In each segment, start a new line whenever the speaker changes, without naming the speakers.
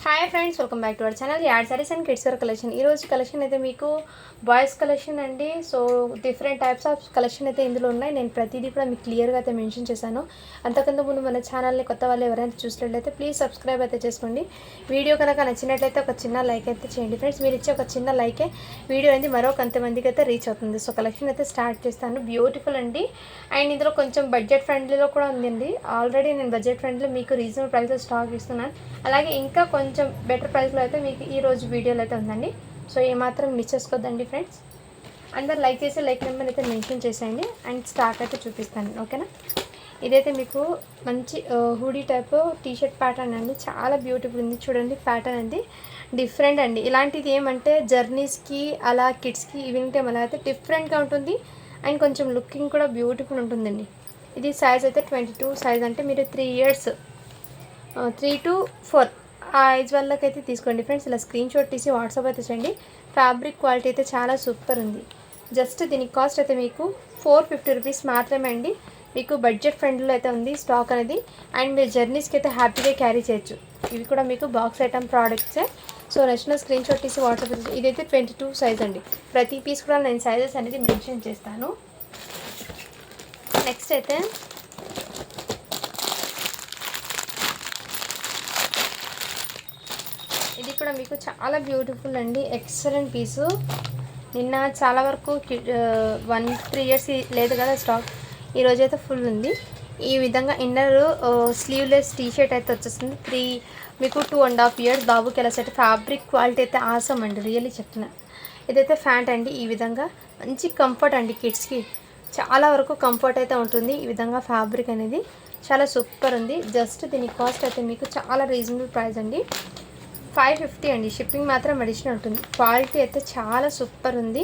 Hi friends, welcome back to our channel ad saris and kids wear collection. ఈరోజు collection అయితే మీకు boys collection అండి. So different types of collection అయితే ఇందులో ఉన్నాయి. నేను ప్రతిదీ కూడా మీకు క్లియర్గా అయితే మెన్షన్ చేశాను. అంతకంటే ముందు మన ఛానల్ని కొత్త వాళ్ళు ఎవరైనా చూసినట్లయితే ప్లీజ్ సబ్స్క్రైబ్ అయితే చేసుకోండి. వీడియో కనుక నచ్చినట్లయితే ఒక చిన్న లైక్ అయితే చేయండి ఫ్రెండ్స్. మీరు ఇచ్చే ఒక చిన్న లైకే వీడియో అనేది కొంతమందికి అయితే రీచ్ అవుతుంది. సో కలెక్షన్ అయితే స్టార్ట్ చేస్తాను. బ్యూటిఫుల్ అండి. అండ్ ఇందులో కొంచెం బడ్జెట్ ఫ్రెండ్లీలో కూడా ఉందండి. ఆల్రెడీ నేను బడ్జెట్ ఫ్రెండ్లీ మీకు రీజనబుల్ ప్రైస్లో స్టాక్ ఇస్తున్నాను. అలాగే ఇంకా కొంచెం బెటర్ ప్రైస్లో అయితే మీకు ఈరోజు వీడియోలో అయితే ఉందండి. సో ఏమాత్రం మిస్ చేసుకోవద్దండి ఫ్రెండ్స్. అందరు లైక్ చేసి లైక్ నెంబర్ అయితే మెన్షన్ చేసేయండి. అండ్ స్టాక్ అయితే చూపిస్తాను, ఓకేనా. ఇదైతే మీకు మంచి హూడీ టైప్ టీషర్ట్ ప్యాటర్న్ అండి. చాలా బ్యూటిఫుల్ ఉంది చూడండి. ప్యాటర్న్ అండి డిఫరెంట్ అండి. ఇలాంటిది ఏమంటే జర్నీస్కి అలా కిడ్స్కి ఈవినింగ్ టైం అలా అయితే డిఫరెంట్గా ఉంటుంది. అండ్ కొంచెం లుకింగ్ కూడా బ్యూటిఫుల్ ఉంటుందండి. ఇది సైజ్ అయితే 22 సైజ్, అంటే మీరు 3 years 3 to 4 ఆ ఏజ్ వాళ్ళకైతే తీసుకోండి ఫ్రెండ్స్. ఇలా స్క్రీన్ షాట్ తీసి వాట్సాప్ అయితే చేయండి. ఫ్యాబ్రిక్ క్వాలిటీ అయితే చాలా సూపర్ ఉంది. జస్ట్ దీని కాస్ట్ అయితే మీకు 450 రూపీస్ మాత్రమే అండి. మీకు బడ్జెట్ ఫ్రెండ్లో అయితే ఉంది స్టాక్ అనేది. అండ్ మీరు జర్నీస్కి అయితే హ్యాపీగా క్యారీ చేయొచ్చు. ఇవి కూడా మీకు బాక్స్ ఐటమ్ ప్రోడక్ట్సే. సో నచ్చిన స్క్రీన్ షాట్ తీసి వాట్సాప్ అయితే. ఇదైతే 22 సైజ్ అండి. ప్రతి పీస్ కూడా నేను సైజెస్ అనేది మెన్షన్ చేస్తాను. నెక్స్ట్ అయితే ఇది కూడా మీకు చాలా బ్యూటిఫుల్ అండి. ఎక్సలెంట్ పీసు. నిన్న చాలా వరకు 1-3 years లేదు కదా స్టాక్. ఈరోజు అయితే ఫుల్ ఉంది. ఈ విధంగా ఇన్నర్ స్లీవ్లెస్ టీషర్ట్ అయితే వచ్చేస్తుంది. మీకు 2.5 years బాబుకి ఎలా సెట్. ఫ్యాబ్రిక్ క్వాలిటీ అయితే ఆసమ్ అండి, రియల్లీ చెప్తున్నా. ఇదైతే ఫ్యాంట్ అండి. ఈ విధంగా మంచి కంఫర్ట్ అండి. కిడ్స్కి చాలా వరకు కంఫర్ట్ అయితే ఉంటుంది. ఈ విధంగా ఫ్యాబ్రిక్ అనేది చాలా సూపర్ ఉంది. జస్ట్ దీని కాస్ట్ అయితే మీకు చాలా రీజనబుల్ ప్రైస్ అండి. 550 అండి. షిప్పింగ్ మాత్రం అడిషనల్ ఉంటుంది. క్వాలిటీ అయితే చాలా సూపర్ ఉంది.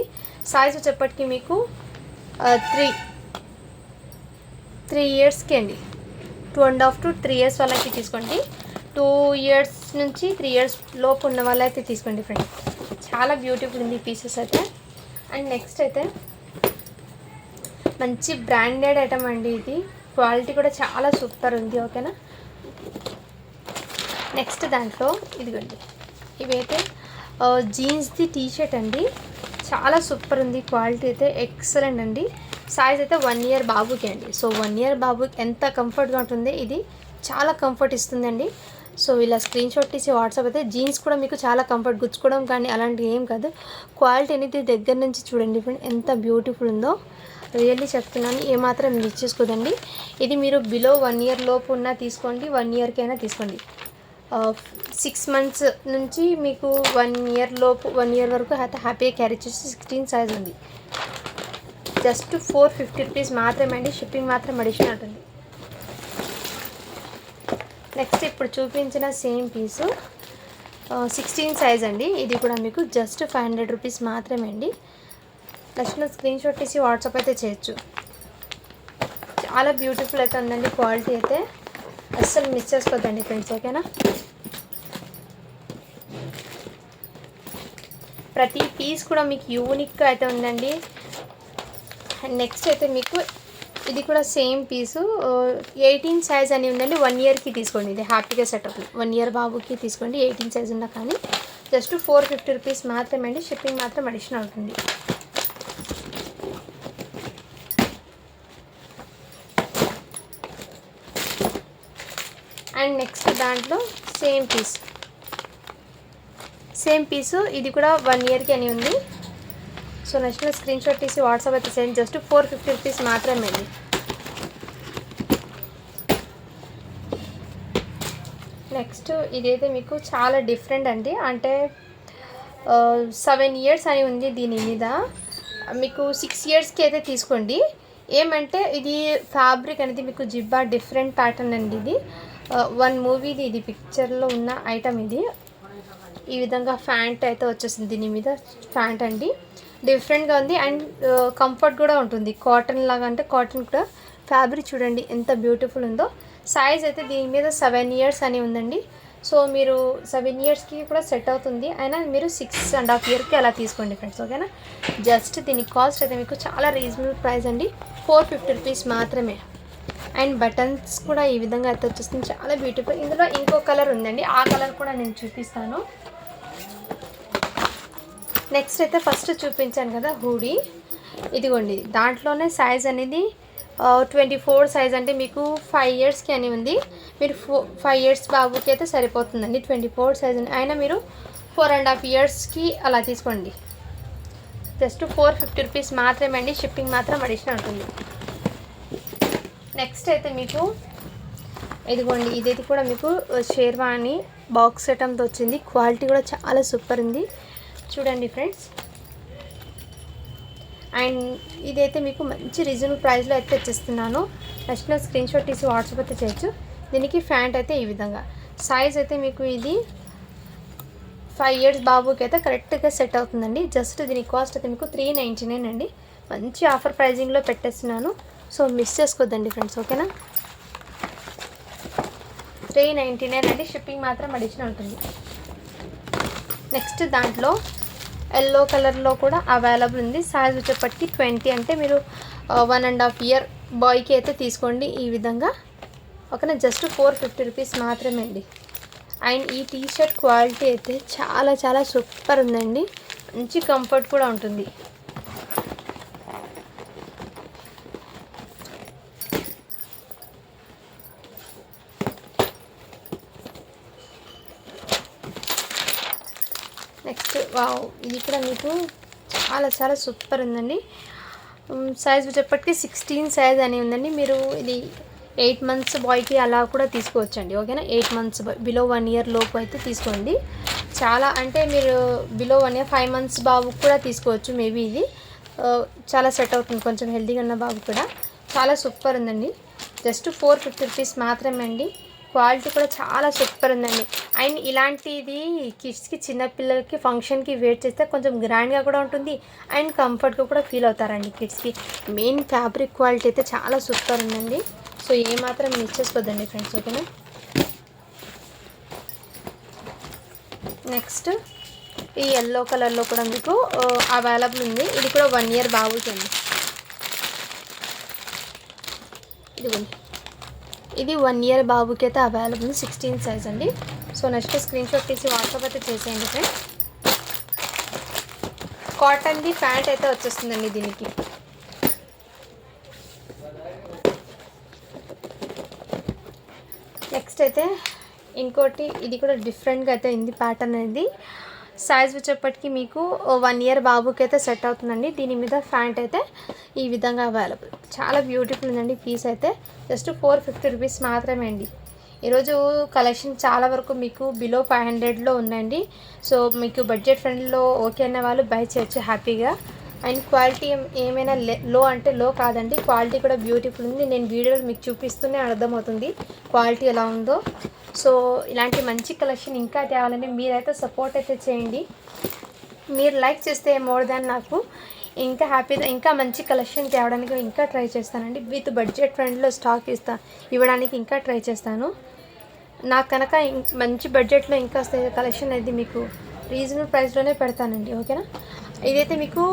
సైజ్ వచ్చేప్పటికి మీకు 3 yearsకి అండి. 2.5 to 3 years వాళ్ళకి తీసుకోండి. 2 years నుంచి 3 years లోపు ఉన్న వాళ్ళైతే తీసుకోండి ఫ్రెండ్స్. చాలా బ్యూటిఫుల్ ఉంది పీసెస్ అయితే. అండ్ నెక్స్ట్ అయితే మంచి బ్రాండెడ్ ఐటమ్ అండి. ఇది క్వాలిటీ కూడా చాలా సూపర్ ఉంది, ఓకేనా. నెక్స్ట్ దాంట్లో ఇదిగోండి, ఇవైతే జీన్స్ది టీషర్ట్ అండి. చాలా సూపర్ ఉంది. క్వాలిటీ అయితే ఎక్సలెంట్ అండి. సైజ్ అయితే 1 year బాబుకి అండి. సో 1 year బాబుకి ఎంత కంఫర్ట్గా ఉంటుంది, ఇది చాలా కంఫర్ట్ ఇస్తుందండి. సో ఇలా స్క్రీన్ షాట్ తీసి వాట్సాప్ అయితే. జీన్స్ కూడా మీకు చాలా కంఫర్ట్, గుచ్చుకోవడం కానీ అలాంటివి ఏం కాదు. క్వాలిటీ అనేది దగ్గర నుంచి చూడండి ఫ్రెండ్, ఎంత బ్యూటిఫుల్ ఉందో. రియల్లీ చెప్తున్నాను, ఏమాత్రం మిస్ చేసుకోదండి. ఇది మీరు బిలో 1 year లోపు ఉన్నా తీసుకోండి, 1 yearకైనా తీసుకోండి. 6 months నుంచి మీకు 1 year లోపు 1 year వరకు అయితే హ్యాపీగా క్యారీ చేసి 16 సైజ్ ఉంది. జస్ట్ 450 రూపీస్ మాత్రమే అండి. షిప్పింగ్ మాత్రం అడిషనల్ ఉంటుంది. నెక్స్ట్ ఇప్పుడు చూపించిన సేమ్ పీసు 16 సైజ్ అండి. ఇది కూడా మీకు జస్ట్ 500 రూపీస్ మాత్రమే అండి. నచ్చిన స్క్రీన్ షాట్ తీసి వాట్సాప్ అయితే చేయొచ్చు. చాలా బ్యూటిఫుల్ అయితే ఉందండి. క్వాలిటీ అయితే అస్సలు మిస్ చేసుకోవద్దండి ఫ్రెండ్స్, ఓకేనా. ప్రతి పీస్ కూడా మీకు యూనిక్గా అయితే ఉందండి. నెక్స్ట్ అయితే మీకు ఇది కూడా సేమ్ పీసు 18 సైజ్ అని ఉందండి. 1 yearకి తీసుకోండి. ఇది హ్యాపీగా సెటప్ 1 year బాబుకి తీసుకోండి. 18 సైజ్ ఉన్నా కానీ జస్ట్ 450 రూపీస్ మాత్రమే అండి. షిప్పింగ్ మాత్రం అడిషనల్ అవుతుంది. అండ్ నెక్స్ట్ దాంట్లో సేమ్ పీసు ఇది కూడా 1 yearకి అని ఉంది. సో నచ్చిన స్క్రీన్ షాట్ తీసి వాట్సాప్ అయితే సెండ్. జస్ట్ 450 రూపీస్ మాత్రమే అండి. నెక్స్ట్ ఇదైతే మీకు చాలా డిఫరెంట్ అండి. అంటే 7 years అని ఉంది దీని మీద. మీకు 6 yearsకి అయితే తీసుకోండి. ఏమంటే ఇది ఫ్యాబ్రిక్ అనేది మీకు జిబ్బా డిఫరెంట్ ప్యాటర్న్ అండి. ఇది 1 మూవీది ఇది పిక్చర్లో ఉన్న ఐటమ్. ఇది ఈ విధంగా ఫ్యాంట్ అయితే వచ్చేసింది. దీని మీద ఫ్యాంట్ అండి డిఫరెంట్గా ఉంది. అండ్ కంఫర్ట్ కూడా ఉంటుంది. కాటన్ లాగా, అంటే కాటన్ కూడా. ఫ్యాబ్రిక్ చూడండి ఎంత బ్యూటిఫుల్ ఉందో. సైజ్ అయితే దీని మీద 7 years అని ఉందండి. సో మీరు 7 yearsకి కూడా సెట్ అవుతుంది. అయినా మీరు 6.5 yearకి అలా తీసుకోండి ఫ్రెండ్స్, ఓకేనా. జస్ట్ దీని కాస్ట్ అయితే మీకు చాలా రీజనబుల్ ప్రైస్ అండి. 450 రూపీస్ మాత్రమే. అండ్ బటన్స్ కూడా ఈ విధంగా అయితే వచ్చేస్తుంది, చాలా బ్యూటిఫుల్. ఇందులో ఇంకో కలర్ ఉందండి, ఆ కలర్ కూడా నేను చూపిస్తాను. నెక్స్ట్ అయితే ఫస్ట్ చూపించాను కదా హూడీ, ఇదిగోండి. దాంట్లోనే సైజ్ అనేది 24 సైజ్, అంటే మీకు 5 ఇయర్స్కి అని ఉంది. మీరు 5 ఇయర్స్ బాబుకి అయితే సరిపోతుందండి 24 సైజ్. అయినా మీరు 4.5 ఇయర్స్కి అలా తీసుకోండి. జస్ట్ 450 రూపీస్ మాత్రమే అండి, షిప్పింగ్ మాత్రం అడిషనల్ ఉంటుంది. నెక్స్ట్ అయితే మీకు ఇదిగోండి, ఇదైతే కూడా మీకు షేర్వాణి బాక్స్ ఐటమ్తో వచ్చింది. క్వాలిటీ కూడా చాలా సూపర్ ఉంది, చూడండి ఫ్రెండ్స్. అండ్ ఇదైతే మీకు మంచి రీజనబుల్ ప్రైస్లో అయితే తెచ్చిస్తున్నాను. నచ్చిన స్క్రీన్ షాట్ తీసి వాట్సాప్ అయితే చేయొచ్చు. దీనికి ప్యాంట్ అయితే ఈ విధంగా, సైజ్ అయితే మీకు ఇది 5 ఇయర్స్ బాబుకి అయితే కరెక్ట్గా సెట్ అవుతుందండి. జస్ట్ దీని కాస్ట్ అయితే మీకు 399 అండి. మంచి ఆఫర్ ప్రైజింగ్లో పెట్టేస్తున్నాను, సో మిస్ చేసుకోవద్దండి ఫ్రెండ్స్, ఓకేనా. 399 అండి, షిప్పింగ్ మాత్రం అడిషనల్ ఉంటుంది. నెక్స్ట్ దాంట్లో ఎల్లో కలర్లో కూడా అవైలబుల్ ఉంది. సైజ్ వచ్చేప్పటికి 20, అంటే మీరు 1.5 ఇయర్ బాయ్కి అయితే తీసుకోండి ఈ విధంగా, ఓకేనా. జస్ట్ 450 రూపీస్ మాత్రమే అండి. అండ్ ఈ టీ షర్ట్ క్వాలిటీ అయితే చాలా చాలా సూపర్ ఉందండి, మంచి కంఫర్ట్ కూడా ఉంటుంది. నెక్స్ట్ వావ్, ఇది కూడా మీకు చాలా చాలా సూపర్ ఉందండి. సైజ్ వచ్చేప్పటికి 16 సైజ్ అని ఉందండి. మీరు ఇది 8 మంత్స్ బాయ్కి అలా కూడా తీసుకోవచ్చండి, ఓకేనా. 8 మంత్స్ బిలో 1 ఇయర్ లోపు అయితే తీసుకోండి. చాలా అంటే మీరు బిలో 1 ఇయర్ 5 మంత్స్ బాబుకి కూడా తీసుకోవచ్చు. మేబీ ఇది చాలా సెట్ అవుతుంది, కొంచెం హెల్తీగా ఉన్న బాబు కూడా. చాలా సూపర్ ఉందండి, జస్ట్ 450 రూపీస్ మాత్రమే అండి. క్వాలిటీ కూడా చాలా సూపర్ ఉందండి. అండ్ ఇలాంటిది కిడ్స్కి, చిన్నపిల్లలకి ఫంక్షన్కి వేర్ చేస్తే కొంచెం గ్రాండ్గా కూడా ఉంటుంది అండ్ కంఫర్ట్గా కూడా ఫీల్ అవుతారండి కిడ్స్కి. మెయిన్ ఫ్యాబ్రిక్ క్వాలిటీ అయితే చాలా సూపర్ ఉందండి, సో ఏమాత్రం మిస్ చేసుకోవద్దండి ఫ్రెండ్స్, ఓకేనా. నెక్స్ట్ ఈ ఎల్లో కలర్లో కూడా మీకు అవైలబుల్ ఉంది. ఇది కూడా 1 ఇయర్ బాబుకి అండి. ఇదిగోండి, ఇది 1 ఇయర్ బాబుకి అయితే అవైలబుల్, 16 సైజ్ అండి. సో నెక్స్ట్ స్క్రీన్ షాట్ తీసి వాట్సాప్ అయితే చేసేయండి ఫ్రెండ్స్. కాటన్ది ప్యాంట్ అయితే వచ్చేస్తుందండి దీనికి. నెక్స్ట్ అయితే ఇంకోటి, ఇది కూడా డిఫరెంట్గా అయితే ఉంది ప్యాటర్న్ అనేది. సైజ్ వచ్చేప్పటికి మీకు 1 ఇయర్ బాబుకి అయితే సెట్ అవుతుందండి. దీని మీద ప్యాంట్ అయితే ఈ విధంగా అవైలబుల్, చాలా బ్యూటిఫుల్ ఉందండి. పీస్ అయితే జస్ట్ 450 రూపీస్ మాత్రమే అండి. ఈరోజు కలెక్షన్ చాలా వరకు మీకు బిలో 500లో ఉందండి. సో మీకు బడ్జెట్ ఫ్రెండ్లో ఓకే అన్న వాళ్ళు బై చేయొచ్చు హ్యాపీగా. అండ్ క్వాలిటీ ఏమైనా లో అంటే లో కాదండి, క్వాలిటీ కూడా బ్యూటిఫుల్ ఉంది. నేను వీడియోలో మీకు చూపిస్తూనే అర్థమవుతుంది క్వాలిటీ ఎలా ఉందో. సో ఇలాంటి మంచి కలెక్షన్ ఇంకా తేవాలని మీరైతే సపోర్ట్ అయితే చేయండి. మీరు లైక్ చేస్తే మోర్ దాన్ నాకు ఇంకా హ్యాపీగా, ఇంకా మంచి కలెక్షన్ తేవడానికి ఇంకా ట్రై చేస్తానండి. విత్ బడ్జెట్ ఫ్రెండ్లో స్టాక్ ఇవ్వడానికి ఇంకా ట్రై చేస్తాను. నాకు కనుక మంచి బడ్జెట్లో ఇంకా వస్తే కలెక్షన్ అనేది మీకు రీజనబుల్ ప్రైస్లోనే పెడతానండి, ఓకేనా. ఇదైతే మీకు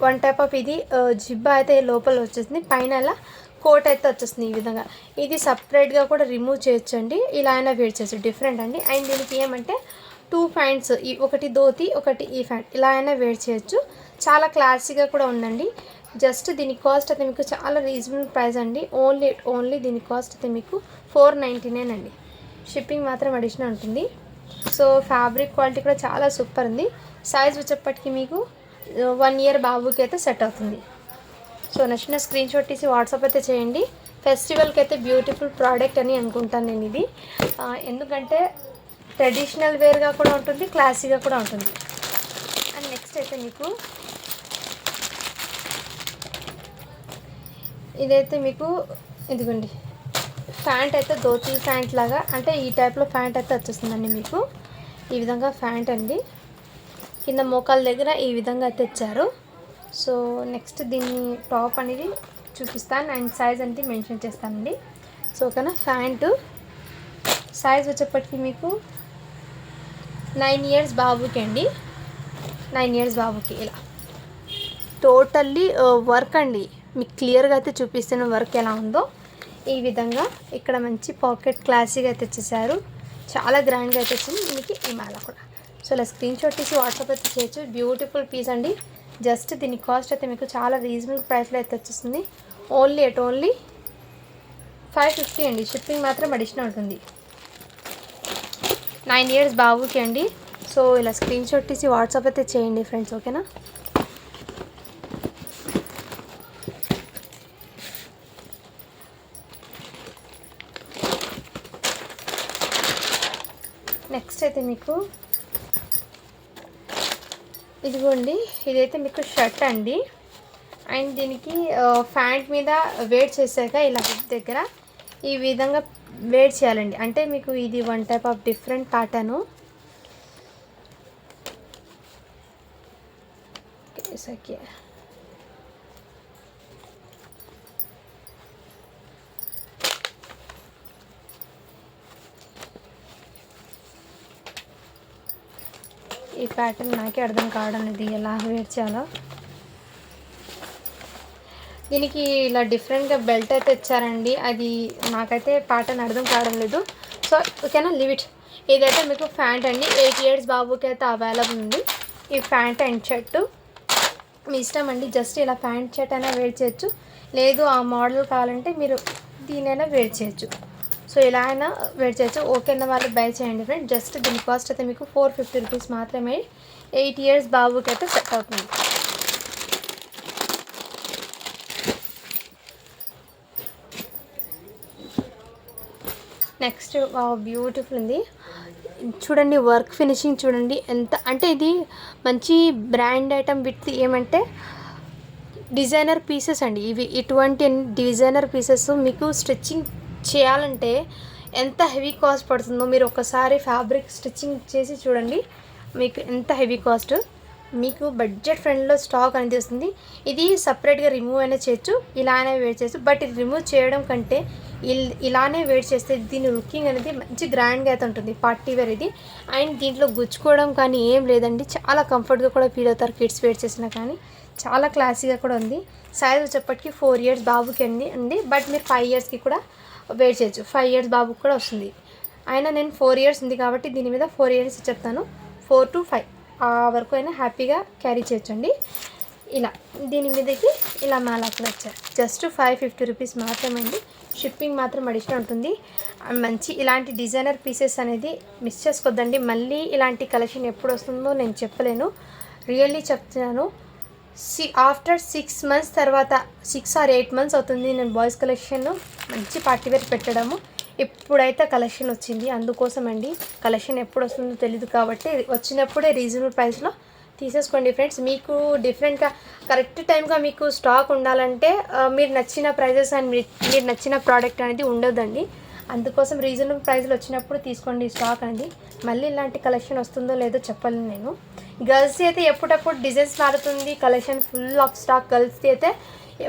1 టైప్ ఆఫ్ ఇది జిబ్బా అయితే లోపల వచ్చేసింది, పైన ఇలా కోట్ అయితే వచ్చేస్తుంది ఈ విధంగా. ఇది సపరేట్గా కూడా రిమూవ్ చేయొచ్చండి, ఇలా అయినా వేర్ చేయొచ్చు, డిఫరెంట్ అండి. అండ్ దీనికి ఏమంటే 2 ప్యాంట్స్, ఒకటి ధోతి ఒకటి ఈ ప్యాంట్, ఇలా అయినా వేర్ చేయొచ్చు. చాలా క్లాసీగా కూడా ఉందండి. జస్ట్ దీని కాస్ట్ అయితే మీకు చాలా రీజనబుల్ ప్రైస్ అండి. ఓన్లీ దీని కాస్ట్ అయితే మీకు 499 అండి. షిప్పింగ్ మాత్రం అడిషనల్ ఉంటుంది. సో ఫ్యాబ్రిక్ క్వాలిటీ కూడా చాలా సూపర్ ఉంది. సైజ్ వచ్చేప్పటికి మీకు 1 ఇయర్ బాబుకి అయితే సెట్ అవుతుంది. సో నచ్చిన స్క్రీన్ షాట్ తీసి వాట్సాప్ అయితే చేయండి. ఫెస్టివల్కి అయితే బ్యూటిఫుల్ ప్రోడక్ట్ అని అనుకుంటాను నేను ఇది, ఎందుకంటే ట్రెడిషనల్ వేర్గా కూడా ఉంటుంది, క్లాసీగా కూడా ఉంటుంది. అండ్ నెక్స్ట్ అయితే మీకు ఇదైతే మీకు ఇదిగోండి ప్యాంట్ అయితే ధోతి ప్యాంట్ లాగా, అంటే ఈ టైప్లో ప్యాంట్ అయితే వచ్చేస్తుందండి మీకు. ఈ విధంగా ప్యాంట్ అండి, కింద మోకాల దగ్గర ఈ విధంగా అయితే ఇచ్చారు. సో నెక్స్ట్ దీని టాప్ అనేది చూపిస్తాను అండ్ సైజ్ అనేది మెన్షన్ చేస్తానండి. సో ఓకేనా. ప్యాంటు సైజ్ వచ్చేప్పటికి మీకు 9 ఇయర్స్ బాబుకి అండి, 9 ఇయర్స్ బాబుకి. ఇలా టోటల్లీ వర్క్ అండి, మీకు క్లియర్గా అయితే చూపిస్తున్న వర్క్ ఎలా ఉందో. ఈ విధంగా ఇక్కడ మంచి పాకెట్ క్లాసీగా అయితే తెచ్చేసారు, చాలా గ్రాండ్గా అయితే వచ్చింది దీనికి ఈ మాల కూడా. సో ఇలా స్క్రీన్ షాట్ తీసి వాట్సాప్ అయితే చేయొచ్చు. బ్యూటిఫుల్ పీస్ అండి. జస్ట్ దీని కాస్ట్ అయితే మీకు చాలా రీజనబుల్ ప్రైస్లో అయితే వచ్చేస్తుంది. ఓన్లీ 550 అండి. షిప్పింగ్ మాత్రం అడిషనల్ ఉంటుంది. 9 years బాబుకి అండి. సో ఇలా స్క్రీన్ షాట్ తీసి వాట్సాప్ అయితే చేయండి ఫ్రెండ్స్, ఓకేనా. నెక్స్ట్ అయితే మీకు ఇదిగోండి, ఇదైతే మీకు షర్ట్ అండి. అండ్ దీనికి ప్యాంట్ మీద వేట్ చేశాక ఇలా హిప్ దగ్గర ఈ విధంగా వేట్ చేయాలండి. అంటే మీకు ఇది one type of different pattern. Okay, ఈ ప్యాటర్న్ నాకే అర్థం కావడం ఇది ఎలా వేర్ చేయాలో. దీనికి ఇలా డిఫరెంట్గా బెల్ట్ అయితే ఇచ్చారండి, అది నాకైతే ప్యాటర్న్ అర్థం కావడం లేదు. సో ఓకేనా, లీవ్ ఇట్. ఇదైతే మీకు ప్యాంట్ అండి. 8 years బాబుకి అయితే అవైలబుల్ ఉంది ఈ ప్యాంట్ అండ్ షర్టు. మీ ఇష్టం అండి. జస్ట్ ఇలా ప్యాంట్ షర్ట్ అయినా వేర్ చేయొచ్చు, లేదు ఆ మోడల్ కావాలంటే మీరు దీనైనా వేర్ చేయొచ్చు. సో ఇలా అయినా వేర్ చేయొచ్చు. ఓకేనా వాళ్ళు బై చేయండి ఫ్రెండ్. జస్ట్ దీని కాస్ట్ అయితే మీకు 450 రూపీస్ మాత్రమే. 8 years బాబుకి అయితే సెట్ అవుతుంది. నెక్స్ట్ బ్యూటిఫుల్ ఉంది చూడండి, వర్క్ ఫినిషింగ్ చూడండి ఎంత అంటే ఇది మంచి బ్రాండ్ ఐటమ్ విత్ ఏమంటే డిజైనర్ పీసెస్ అండి ఇవి. ఇటువంటి డిజైనర్ పీసెస్ మీకు స్టిచ్చింగ్ చేయాలంటే ఎంత హెవీ కాస్ట్ పడుతుందో మీరు ఒకసారి ఫ్యాబ్రిక్ స్టిచ్చింగ్ చేసి చూడండి, మీకు ఎంత హెవీ కాస్ట్. మీకు బడ్జెట్ ఫ్రెండ్లో స్టాక్ అనేది వస్తుంది. ఇది సపరేట్గా రిమూవ్ అయినా చేయొచ్చు, ఇలానే వేర్ చేయొచ్చు. బట్ ఇది రిమూవ్ చేయడం కంటే ఇలానే వేర్ చేస్తే దీని లుకింగ్ అనేది మంచి గ్రాండ్గా అయితే ఉంటుంది, పార్టీ వేర్ ఇది. అండ్ దీంట్లో గుచ్చుకోవడం కానీ ఏం లేదండి, చాలా కంఫర్ట్గా కూడా ఫీల్ అవుతారు కిడ్స్ వేర్ చేసినా కానీ. చాలా క్లాసీగా కూడా ఉంది. సైజ్ వచ్చేప్పటికి 4 years బాబుకి ఉంది. బట్ మీరు 5 yearsకి కూడా వేర్ చేయొచ్చు. 5 years బాబుకి కూడా వస్తుంది. అయినా నేను 4 years ఉంది కాబట్టి దీని మీద 4 years చెప్తాను. 4 to 5 ఆ వరకు అయినా హ్యాపీగా క్యారీ చేయొచ్చండి. ఇలా దీని మీదకి ఇలా మాలా కూడా వచ్చారు. జస్ట్ 550 రూపీస్ మాత్రమే అండి. షిప్పింగ్ మాత్రం అడిషనల్ ఉంటుంది. మంచి ఇలాంటి డిజైనర్ పీసెస్ అనేది మిస్ చేసుకోవద్దండి. మళ్ళీ ఇలాంటి కలెక్షన్ ఎప్పుడు వస్తుందో నేను చెప్పలేను, రియల్లీ చెప్తున్నాను. ఆఫ్టర్ 6 months తర్వాత 6 or 8 months అవుతుంది నేను బాయ్స్ కలెక్షన్ మంచి పార్టీవేర్ పెట్టడము. ఇప్పుడైతే కలెక్షన్ వచ్చింది, అందుకోసం అండి. కలెక్షన్ ఎప్పుడు వస్తుందో తెలీదు కాబట్టి వచ్చినప్పుడే రీజనబుల్ ప్రైస్లో తీసేసుకోండి ఫ్రెండ్స్. మీకు డిఫరెంట్గా కరెక్ట్ టైంగా మీకు స్టాక్ ఉండాలంటే మీరు నచ్చిన ప్రైజెస్ అండ్ మీరు నచ్చిన ప్రోడక్ట్ అనేది ఉండదండి. అందుకోసం రీజనబుల్ ప్రైస్లో వచ్చినప్పుడు తీసుకోండి స్టాక్ అనేది. మళ్ళీ ఇలాంటి కలెక్షన్ వస్తుందో లేదో చెప్పలేను నేను. గర్ల్స్కి అయితే ఎప్పుడప్పుడు డిజైన్స్ మారుతుంది, కలెక్షన్ ఫుల్ ఆఫ్ స్టాక్. గర్ల్స్కి అయితే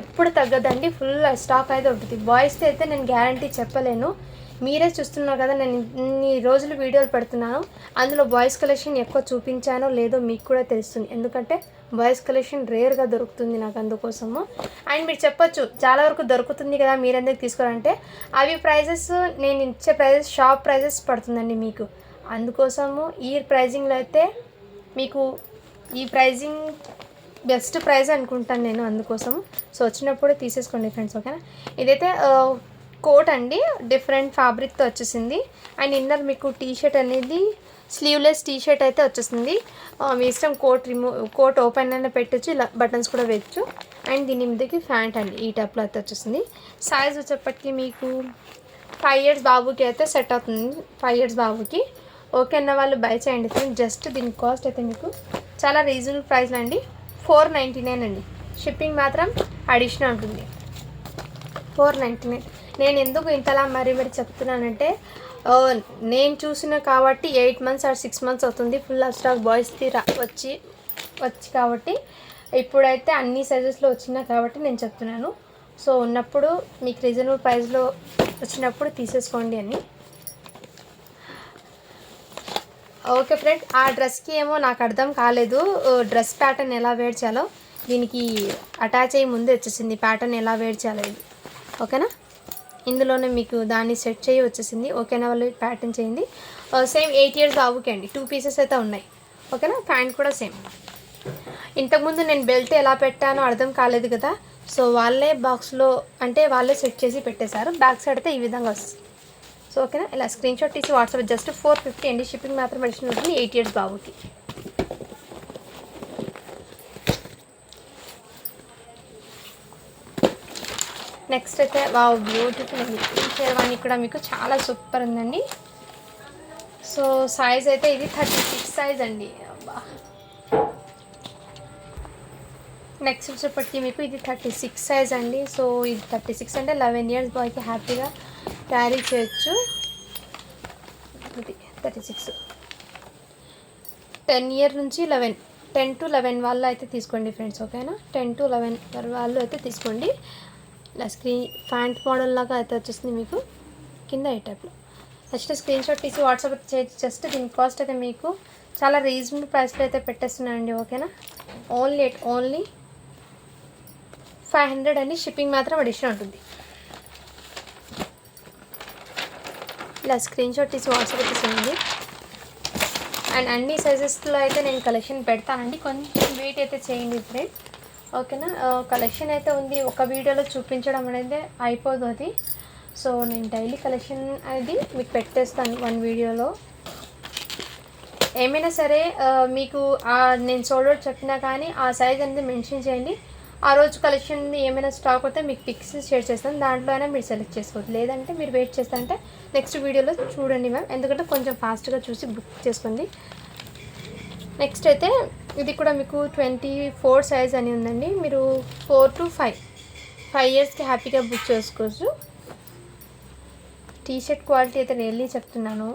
ఎప్పుడు తగ్గదండి, ఫుల్ స్టాక్ అయితే ఉంటుంది. బాయ్స్కి అయితే నేను గ్యారంటీ చెప్పలేను. మీరే చూస్తున్నారు కదా, నేను ఇన్ని రోజులు వీడియోలు పెడుతున్నాను, అందులో బాయ్స్ కలెక్షన్ ఎక్కువ చూపించానో లేదో మీకు కూడా తెలుస్తుంది. ఎందుకంటే బాయ్స్ కలెక్షన్ రేర్గా దొరుకుతుంది నాకు, అందుకోసము. అండ్ మీరు చెప్పొచ్చు చాలా వరకు దొరుకుతుంది కదా మీరెందుకు తీసుకోవాలంటే, అవి ప్రైజెస్ నేను ఇచ్చే ప్రైజెస్ షాప్ ప్రైజెస్ పడుతుందండి మీకు. అందుకోసము ఈ ప్రైజింగ్లో అయితే మీకు ఈ ప్రైజింగ్ బెస్ట్ ప్రైజ్ అనుకుంటాను నేను, అందుకోసము. సో వచ్చినప్పుడే తీసేసుకోండి ఫ్రెండ్స్, ఓకేనా. ఇదైతే కోట్ అండి, డిఫరెంట్ ఫ్యాబ్రిక్తో వచ్చేసింది. అండ్ ఇన్నర్ మీకు టీషర్ట్ అనేది స్లీవ్లెస్ టీషర్ట్ అయితే వచ్చేసింది. మీ ఇష్టం, కోట్ ఓపెన్ అయినా పెట్టచ్చు, ఇలా బటన్స్ కూడా వేయచ్చు. అండ్ దీని మీదకి ప్యాంట్ అండి ఈ టైప్లో అయితే వచ్చేసింది. సైజ్ వచ్చేప్పటికి మీకు 5 years బాబుకి అయితే సెట్ అవుతుంది. 5 years బాబుకి ఓకే అన్న వాళ్ళు బై చేయండి ఫ్రెండ్స్. జస్ట్ దీని కాస్ట్ అయితే మీకు చాలా రీజనబుల్ ప్రైస్లో అండి, 499 అండి. షిప్పింగ్ మాత్రం అడిషనల్ ఉంటుంది, 499. నేను ఎందుకు ఇంతలా మరీ చెప్తున్నానంటే నేను చూసిన కాబట్టి 8 months or 6 months అవుతుంది ఫుల్ ఆఫ్ స్టాక్ బాయ్స్కి వచ్చి కాబట్టి. ఇప్పుడైతే అన్ని సైజెస్లో వచ్చినా కాబట్టి నేను చెప్తున్నాను. సో ఉన్నప్పుడు మీకు రీజనబుల్ ప్రైస్లో వచ్చినప్పుడు తీసేసుకోండి అని. ఓకే ఫ్రెండ్, ఆ డ్రెస్కి ఏమో నాకు అర్థం కాలేదు డ్రెస్ ప్యాటర్న్ ఎలా వేర్ చేయాలో. దీనికి అటాచ్ అయ్యి ముందే వచ్చేసింది ప్యాటర్న్ ఎలా వేర్ చేయాలో ఇది, ఓకేనా. ఇందులోనే మీకు దాన్ని సెట్ చేయి వచ్చేసింది. ఓకేనా, వాళ్ళు ప్యాటర్న్ చేయండి. సేమ్ 8 ఇయర్స్ బాబుకి అండి. 2 పీసెస్ అయితే ఉన్నాయి. ఓకేనా, ప్యాంట్ కూడా సేమ్. ఇంతకుముందు నేను బెల్ట్ ఎలా పెట్టానో అర్థం కాలేదు కదా, సో వాళ్ళే బాక్స్లో అంటే వాళ్ళే సెట్ చేసి పెట్టేశారు. బ్యాక్ సైడ్ అయితే ఈ విధంగా వస్తుంది. సో ఓకేనా, ఇలా స్క్రీన్ షాట్ తీసి వాట్సాప్ జస్ట్ 450 అండి. షిప్పింగ్ మాత్రం అడిషనల్ ఉంటుంది 8 ఇయర్స్ బాబుకి. నెక్స్ట్ అయితే వావ్ బ్యూటిఫుల్ అండి. ఈ షేర్వాణి కూడా మీకు చాలా సూపర్ ఉందండి. సో సైజ్ అయితే ఇది 36 సైజ్ అండి. నెక్స్ట్ వచ్చేప్పటికి మీకు ఇది 36 సైజ్ అండి. సో ఇది 36 అంటే 11 ఇయర్స్ బాయ్కి హ్యాపీగా క్యారీ చేయొచ్చు. ఇది 36 10 ఇయర్ నుంచి 10 to 11 వాళ్ళు అయితే తీసుకోండి ఫ్రెండ్స్. ఓకేనా, 10 to 11 వాళ్ళు అయితే తీసుకోండి. ఇలా ప్యాంట్ మోడల్ లాగా అయితే వచ్చేసింది మీకు కింద ఈ టైప్లో. నెక్స్ట్ స్క్రీన్ షాట్ తీసి వాట్సాప్ చేయొచ్చు. జస్ట్ దీని కాస్ట్ అయితే మీకు చాలా రీజనబుల్ ప్రైస్లో అయితే పెట్టేస్తున్నానండి. ఓకేనా, ఓన్లీ 500 అండి. షిప్పింగ్ మాత్రం అడిషనల్ ఉంటుంది. ఇలా స్క్రీన్ షాట్ తీసి వాట్సాప్ అయితే చేయండి. అండ్ అన్ని సైజెస్లో అయితే నేను కలెక్షన్ పెడతానండి. కొంచెం వెయిట్ అయితే చేయండి ఫ్రెండ్స్. ఓకేనా, కలెక్షన్ అయితే ఉంది. ఒక వీడియోలో చూపించడం అనేది అయిపోదు అది. సో నేను డైలీ కలెక్షన్ అనేది మీకు పెట్టేస్తాను 1 వీడియోలో. ఏమైనా సరే మీకు నేను సోల్డ్ అవుట్ చెప్పినా కానీ ఆ సైజ్ అనేది మెన్షన్ చేయండి. ఆ రోజు కలెక్షన్ ఏమైనా స్టాక్ అయితే మీకు పిక్స్ షేర్ చేస్తాను. దాంట్లో అయినా మీరు సెలెక్ట్ చేసుకోవచ్చు. లేదంటే మీరు వెయిట్ చేస్తారంటే నెక్స్ట్ వీడియోలో చూడండి మ్యామ్. ఎందుకంటే కొంచెం ఫాస్ట్గా చూసి బుక్ చేసుకోండి. నెక్స్ట్ అయితే ఇది కూడా మీకు 24 సైజ్ అని ఉందండి. మీరు 4 to 5 ఇయర్స్కి హ్యాపీగా బుక్ చేసుకోవచ్చు. టీషర్ట్ క్వాలిటీ అయితే రియల్లీ చెప్తున్నాను,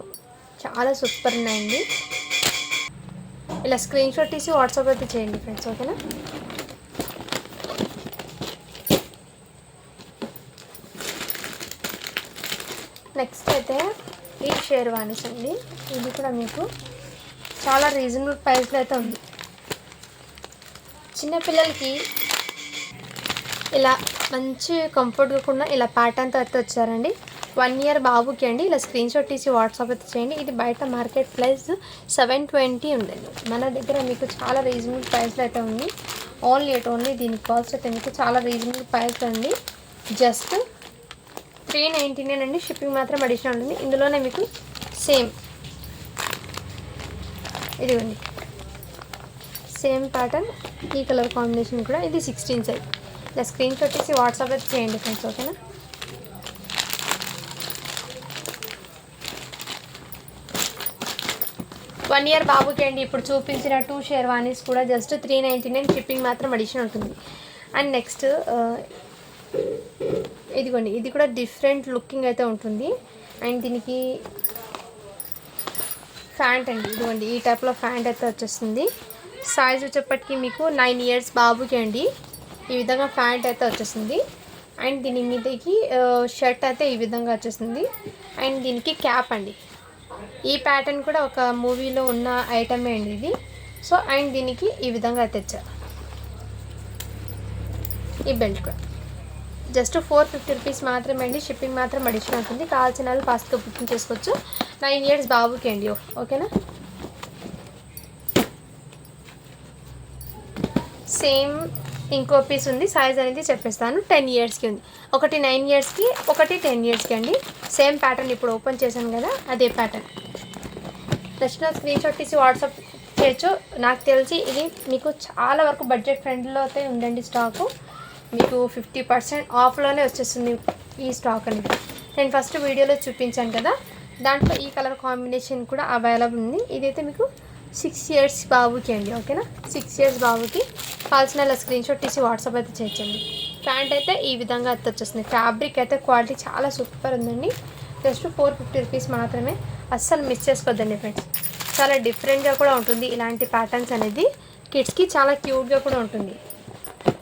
చాలా సూపర్ ఉన్నాయండి. ఇలా స్క్రీన్ షాట్ తీసి వాట్సాప్ అయితే చేయండి ఫ్రెండ్స్. ఓకేనా, నెక్స్ట్ అయితే ఈ షేర్వానీస్ అండి. ఇది కూడా మీకు చాలా రీజనబుల్ ప్రైస్లో అయితే ఉంది. చిన్నపిల్లలకి ఇలా మంచి కంఫర్ట్గా కూడా ఇలా ప్యాటర్న్తో అయితే వచ్చారండి. 1 ఇయర్ బాబుకి అండి. ఇలా స్క్రీన్ షాట్ తీసి వాట్సాప్ అయితే చేయండి. ఇది బయట మార్కెట్ ప్రైస్ 720 ఉందండి. మన దగ్గర మీకు చాలా రీజనబుల్ ప్రైస్లో అయితే ఉంది. ఓన్లీ దీని కాస్ట్ అయితే మీకు చాలా రీజనబుల్ ప్రైస్లో ఉంది. జస్ట్ 399 అండి. షిప్పింగ్ మాత్రం అడిషనల్ ఉంటుంది. ఇందులోనే మీకు సేమ్ ఇదిగోండి సేమ్ ప్యాటర్న్, ఈ కలర్ కాంబినేషన్ కూడా. ఇది 16 సైజ్. ఇలా స్క్రీన్ షాట్ తీసి వాట్సాప్ అయితే చేయండి ఫ్రెండ్స్. ఓకేనా, వన్ ఇయర్ బాబుకి అండి. ఇప్పుడు చూపించిన 2 షేర్వానీస్ కూడా జస్ట్ 399. షిప్పింగ్ మాత్రం అడిషనల్ ఉంటుంది. అండ్ నెక్స్ట్ ఇదిగోండి, ఇది కూడా డిఫరెంట్ లుకింగ్ అయితే ఉంటుంది. అండ్ దీనికి ప్యాంట్ అండి. ఇదిగోండి ఈ టైప్లో ప్యాంట్ అయితే వచ్చేస్తుంది. సైజ్ వచ్చేప్పటికి మీకు 9 ఇయర్స్ బాబుకి అండి. ఈ విధంగా ప్యాంట్ అయితే వచ్చేస్తుంది. అండ్ దీని మీదకి షర్ట్ అయితే ఈ విధంగా వచ్చేస్తుంది. అండ్ దీనికి క్యాప్ అండి. ఈ ప్యాటర్న్ కూడా ఒక మూవీలో ఉన్న ఐటమే అండి ఇది. సో అండ్ దీనికి ఈ విధంగా అయితే ఇచ్చారు. ఈ బెల్ట్ కూడా జస్ట్ 450 రూపీస్ మాత్రమే అండి. షిప్పింగ్ మాత్రం అడిషనల్ అవుతుంది. కావాల్సిన వాళ్ళు ఫాస్ట్గా బుకింగ్ చేసుకోవచ్చు. 9 ఇయర్స్ బాబుకి అండి. ఓకేనా, సేమ్ ఇంకో పీస్ ఉంది. సైజ్ అనేది చెప్పేస్తాను. 10 ఇయర్స్కి ఉంది. ఒకటి 9 ఇయర్స్కి, ఒకటి 10 ఇయర్స్కి అండి. సేమ్ ప్యాటర్న్ ఇప్పుడు ఓపెన్ చేశాను కదా, అదే ప్యాటర్న్. నెక్స్ట్ స్క్రీన్ షాట్ తీసి వాట్సాప్ చేయొచ్చు. నాకు తెలిసి ఇది మీకు చాలా వరకు బడ్జెట్ ఫ్రెండ్లో అయితే ఉందండి. స్టాకు మీకు 50% ఆఫ్లోనే వచ్చేస్తుంది ఈ స్టాక్ అనేది. నేను ఫస్ట్ వీడియోలో చూపించాను కదా, దాంట్లో ఈ కలర్ కాంబినేషన్ కూడా అవైలబుల్ ఉంది. ఇదైతే మీకు 6 ఇయర్స్ బాబుకి అండి. ఓకేనా, 6 ఇయర్స్ బాబుకి కావాల్సిన స్క్రీన్ షాట్ తీసి వాట్సాప్ అయితే చేయొచ్చండి. ప్యాంట్ అయితే ఈ విధంగా అయితే వచ్చేస్తుంది. ఫ్యాబ్రిక్ అయితే క్వాలిటీ చాలా సూపర్ ఉందండి. జస్ట్ 450 రూపీస్ మాత్రమే. అస్సలు మిస్ చేసుకోవద్దండి ఫ్రెండ్స్. చాలా డిఫరెంట్గా కూడా ఉంటుంది ఇలాంటి ప్యాటర్న్స్ అనేది. కిడ్స్కి చాలా క్యూట్గా కూడా ఉంటుంది.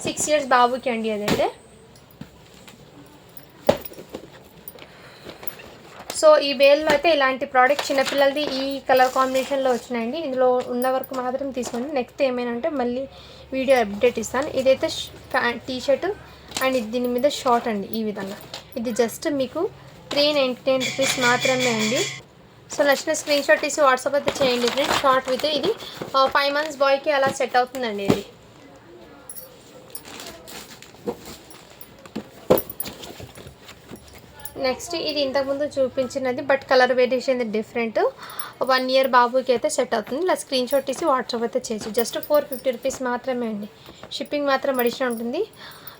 6 ఇయర్స్ బాబుకి అండి అదైతే. సో ఈ బేల్లో అయితే ఇలాంటి ప్రోడక్ట్ చిన్నపిల్లలది ఈ కలర్ కాంబినేషన్లో వచ్చినాయండి. ఇందులో ఉన్న వరకు మాత్రం తీసుకోండి. నెక్స్ట్ ఏమైనా అంటే మళ్ళీ వీడియో అప్డేట్ ఇస్తాను. ఇదైతే టీ షర్ట్ అండ్ దీని మీద షార్ట్ అండి. ఈ విధంగా ఇది జస్ట్ మీకు 399 రూపీస్ మాత్రమే అండి. సో నచ్చిన స్క్రీన్ షాట్ తీసి వాట్సాప్ అయితే చేయండి ఫ్రెండ్స్. షార్ట్ విత్ ఇది 5 months బాయ్కి అలా సెట్ అవుతుందండి. ఇది నెక్స్ట్ ఇది ఇంతకుముందు చూపించినది but colour variation different. 1 year బాబుకి అయితే సెట్ అవుతుంది. ఇలా స్క్రీన్ షాట్ తీసి వాట్సాప్ అయితే చేయొచ్చు. జస్ట్ 450 రూపీస్ మాత్రమే అండి. షిప్పింగ్ మాత్రం అడిషనల్ ఉంటుంది.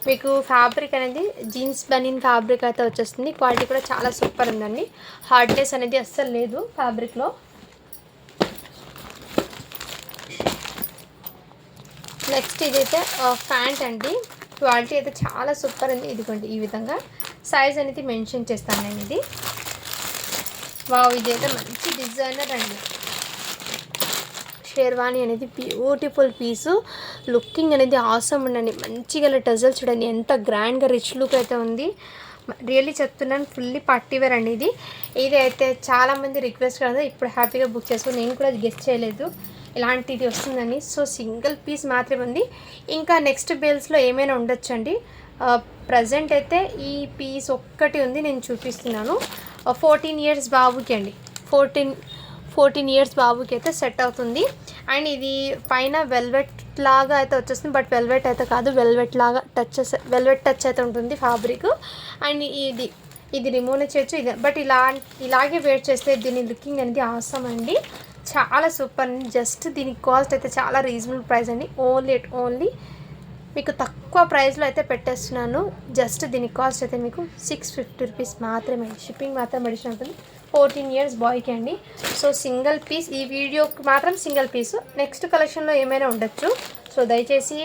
మీకు ఫ్యాబ్రిక్ అనేది జీన్స్ బనీన్ ఫ్యాబ్రిక్ అయితే వచ్చేస్తుంది. క్వాలిటీ కూడా చాలా సూపర్ ఉందండి. హార్డ్నెస్ అనేది అస్సలు లేదు ఫ్యాబ్రిక్లో. నెక్స్ట్ ఇదైతే ప్యాంట్ అండి. క్వాలిటీ అయితే చాలా సూపర్ ఉంది. ఇదిగోండి ఈ విధంగా సైజ్ అనేది మెన్షన్ చేస్తాను నేను. ఇది వావ్, ఇదైతే మంచి డిజైనర్ అండి. షేర్వాణి అనేది బ్యూటిఫుల్ పీసు. లుకింగ్ అనేది ఆసమ్ ఉండండి. మంచిగా టజల్ చూడండి ఎంత గ్రాండ్గా రిచ్ లుక్ అయితే ఉంది. రియల్లీ చెప్తున్నాను, ఫుల్లీ పార్టీ వేర్ అండి. ఇది అయితే చాలామంది రిక్వెస్ట్ కదా, ఇప్పుడు హ్యాపీగా బుక్ చేసుకుని నేను కూడా గెస్ట్ చేయలేదు ఇలాంటిది వస్తుందని. సో సింగిల్ పీస్ మాత్రమే ఉంది. ఇంకా నెక్స్ట్ బేల్స్లో ఏమైనా ఉండొచ్చండి. ప్రజెంట్ అయితే ఈ పీస్ ఒక్కటి ఉంది, నేను చూపిస్తున్నాను. 14 years బాబుకి అండి. 14 years బాబుకి అయితే సెట్ అవుతుంది. అండ్ ఇది పైన వెల్వెట్ లాగా అయితే వచ్చేస్తుంది, బట్ వెల్వెట్ అయితే కాదు, వెల్వెట్ లాగా వెల్వెట్ టచ్ అయితే ఉంటుంది ఫ్యాబ్రిక్. అండ్ ఇది రిమూవ్ చేయొచ్చు. ఇది బట్ ఇలాగే వేర్ చేస్తే దీని లుకింగ్ అనేది ఆసమ్ అండి. చాలా సూపర్ అండి. జస్ట్ దీని కాస్ట్ అయితే చాలా రీజనబుల్ ప్రైస్ అండి. ఓన్లీ మీకు తక్కువ ప్రైస్లో అయితే పెట్టేస్తున్నాను. జస్ట్ దీని కాస్ట్ అయితే మీకు 650 రూపీస్ మాత్రమే. షిప్పింగ్ మాత్రం అడిషనల్ ఉంటుంది. 14 years బాయ్కి అండి. సో సింగిల్ పీస్, ఈ వీడియోకి మాత్రం సింగిల్ పీసు. నెక్స్ట్ కలెక్షన్లో ఏమైనా ఉండొచ్చు. సో దయచేసి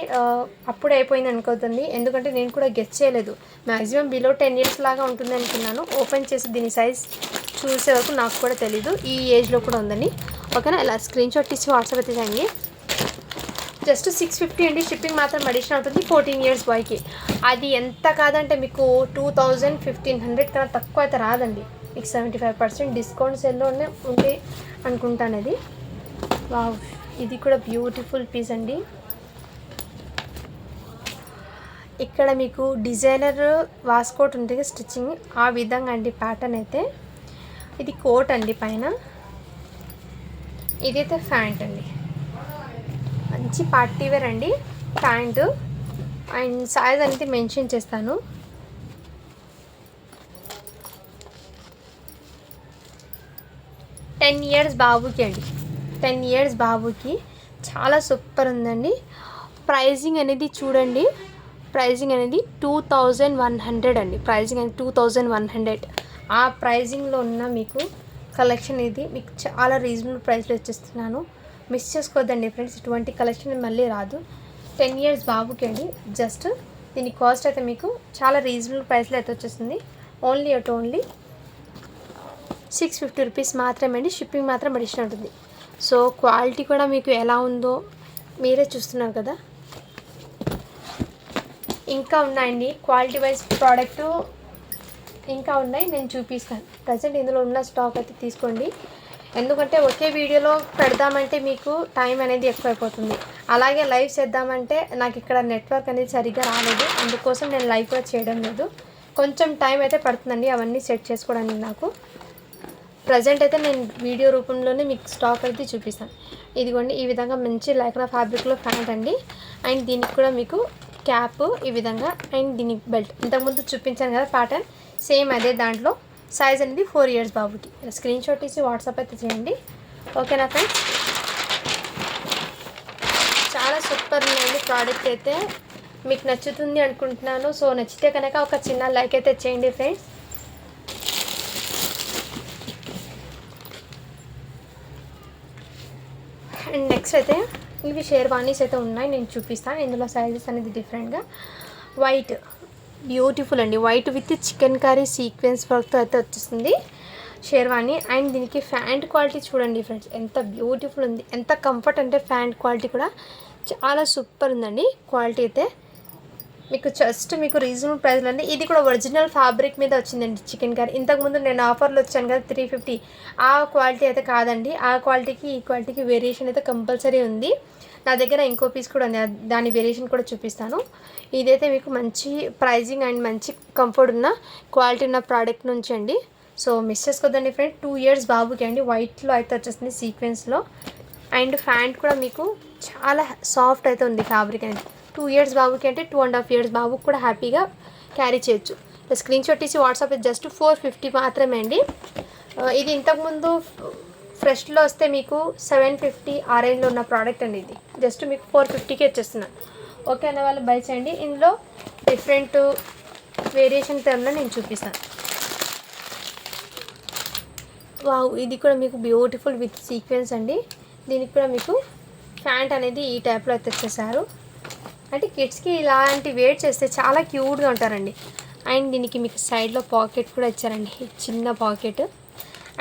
అప్పుడే అయిపోయింది అనుకోతుంది, ఎందుకంటే నేను కూడా గెస్ చేయలేదు. మ్యాక్సిమం బిలో 10 years లాగా ఉంటుంది అనుకున్నాను. ఓపెన్ చేసి దీని సైజ్ చూసే వరకు నాకు కూడా తెలీదు ఈ ఏజ్లో కూడా ఉందని. ఓకేనా, ఇలా స్క్రీన్ షాట్ తీసి వాట్సాప్ అయితే చేయండి. జస్ట్ 650 అండి. షిప్పింగ్ మాత్రం అడిషనల్ ఉంటుంది 14 years బాయ్కి. అది ఎంత కాదంటే మీకు 2000-1500 కన్నా తక్కువ అయితే రాదండి. మీకు 75% డిస్కౌంట్ సెల్లోనే ఉంటే అనుకుంటాను. అది వావ్, ఇది కూడా బ్యూటిఫుల్ పీస్ అండి. ఇక్కడ మీకు డిజైనర్ వాస్కోట్ ఉంటుంది స్టిచ్చింగ్, ఆ విధంగా అండి ప్యాటర్న్ అయితే. ఇది కోట్ అండి పైన. ఇదైతే ప్యాంట్ అండి. మంచి పార్టీ వేర్ అండి ప్యాంటు. అండ్ సైజ్ అనేది మెన్షన్ చేస్తాను. టెన్ ఇయర్స్ బాబుకి అండి. 10 years బాబుకి చాలా సూపర్ ఉందండి. ప్రైజింగ్ అనేది చూడండి. ప్రైజింగ్ అనేది 2100 అండి. ప్రైజింగ్ అనేది 2100. ఆ ప్రైజింగ్లో ఉన్న మీకు కలెక్షన్ ఇది మీకు చాలా రీజనబుల్ ప్రైస్లో ఇచ్చేస్తున్నాను. మిస్ చేసుకోవద్దండి ఫ్రెండ్స్, ఇటువంటి కలెక్షన్ మళ్ళీ రాదు. 10 years బాబుకి అండి. జస్ట్ దీని కాస్ట్ అయితే మీకు చాలా రీజనబుల్ ప్రైస్లో అయితే వచ్చేస్తుంది. ఓన్లీ 650 రూపీస్ మాత్రమే అండి. షిప్పింగ్ మాత్రం అడిషనల్ ఉంటుంది. సో క్వాలిటీ కూడా మీకు ఎలా ఉందో మీరే చూస్తున్నారు కదా. ఇంకా ఉన్నాయండి క్వాలిటీ వైజ్ ప్రోడక్ట్ ఇంకా ఉన్నాయి, నేను చూపిస్తాను. ప్రజెంట్ ఇందులో ఉన్న స్టాక్ అయితే తీసుకోండి, ఎందుకంటే ఒకే వీడియోలో పెడదామంటే మీకు టైం అనేది ఎక్కువైపోతుంది. అలాగే లైవ్ చేద్దామంటే నాకు ఇక్కడ నెట్వర్క్ అనేది సరిగ్గా రాలేదు, అందుకోసం నేను లైవ్ కూడా చేయడం లేదు. కొంచెం టైం అయితే పడుతుందండి అవన్నీ సెట్ చేసుకోవడానికి నాకు. ప్రజెంట్ అయితే నేను వీడియో రూపంలోనే మీకు స్టాక్ అయితే చూపిస్తాను. ఇదిగోండి ఈ విధంగా మంచి లైక్రా ఫ్యాబ్రిక్లో ప్యాంట్ అండి. అండ్ దీనికి కూడా మీకు క్యాప్ ఈ విధంగా, అండ్ దీనికి బెల్ట్ ఇంతకుముందు చూపించాను కదా ప్యాటర్న్, సేమ్ అదే దాంట్లో. సైజ్ అనేది 4 years బాబుకి. స్క్రీన్ షాట్ తీసి వాట్సాప్ అయితే చేయండి. ఓకేనా ఫ్రెండ్స్, చాలా సూపర్ ఉందండి ప్రోడక్ట్ అయితే. మీకు నచ్చుతుంది అనుకుంటున్నాను. సో నచ్చితే కనుక ఒక చిన్న లైక్ అయితే చేయండి ఫ్రెండ్స్. అండ్ నెక్స్ట్ అయితే ఇవి షేర్వానీస్ అయితే ఉన్నాయి, నేను చూపిస్తాను. ఇందులో సైజెస్ అనేది డిఫరెంట్గా. వైట్ బ్యూటిఫుల్ అండి, white with chicken curry sequence వర్క్తో అయితే వచ్చేస్తుంది షేర్వానీ. అండ్ దీనికి ప్యాంట్ క్వాలిటీ చూడండి ఫ్రెండ్స్, ఎంత బ్యూటిఫుల్ ఉంది, ఎంత కంఫర్ట్ అంటే ప్యాంట్ క్వాలిటీ కూడా చాలా సూపర్ ఉందండి. క్వాలిటీ అయితే మీకు జస్ట్ మీకు రీజనబుల్ ప్రైస్లో అండి. ఇది కూడా ఒరిజినల్ ఫ్యాబ్రిక్ మీద వచ్చిందండి చికెన్ కర్రీ. ఇంతకుముందు నేను ఆఫర్లో వచ్చాను కదా 350, ఆ క్వాలిటీ అయితే కాదండి. ఆ క్వాలిటీకి ఈ క్వాలిటీకి వేరియేషన్ అయితే కంపల్సరీ ఉంది. నా దగ్గర ఇంకో పీస్ కూడా ఉంది, దాని వేరియేషన్ కూడా చూపిస్తాను. ఇదైతే మీకు మంచి ప్రైజింగ్ అండ్ మంచి కంఫర్ట్ ఉన్న క్వాలిటీ ఉన్న ప్రోడక్ట్ నుంచి అండి. సో మిస్ చేసుకోవద్దండి ఫ్రెండ్. 2 ఇయర్స్ బాబుకి అండి. వైట్లో అయితే వచ్చేస్తుంది సీక్వెన్స్లో. అండ్ ప్యాంట్ కూడా మీకు చాలా సాఫ్ట్ అయితే ఉంది ఫ్యాబ్రిక్ అనేది. 2 ఇయర్స్ బాబుకి అంటే 2.5 ఇయర్స్ బాబుకి కూడా హ్యాపీగా క్యారీ చేయొచ్చు. స్క్రీన్ షాట్ తీసి వాట్సాప్ జస్ట్ 450 మాత్రమే అండి. ఇది ఇంతకుముందు ఫ్రెష్లో వస్తే మీకు 750 ఆ రేంజ్లో ఉన్న ప్రోడక్ట్ అండి. ఇది జస్ట్ మీకు 450కి వచ్చేస్తున్నాను. ఓకే అన్న వాళ్ళు బై చేయండి. ఇందులో డిఫరెంట్ వేరియేషన్ టైంలో నేను చూపిస్తాను. వావ్, ఇది కూడా మీకు బ్యూటిఫుల్ విత్ సీక్వెన్స్ అండి. దీనికి కూడా మీకు ప్యాంట్ అనేది ఈ టైప్లో అయితే వచ్చేసారు. అంటే కిడ్స్కి ఇలాంటి వేర్ చేస్తే చాలా క్యూట్గా ఉంటారండి. అండ్ దీనికి మీకు సైడ్లో పాకెట్ కూడా ఇచ్చారండి, చిన్న పాకెట్.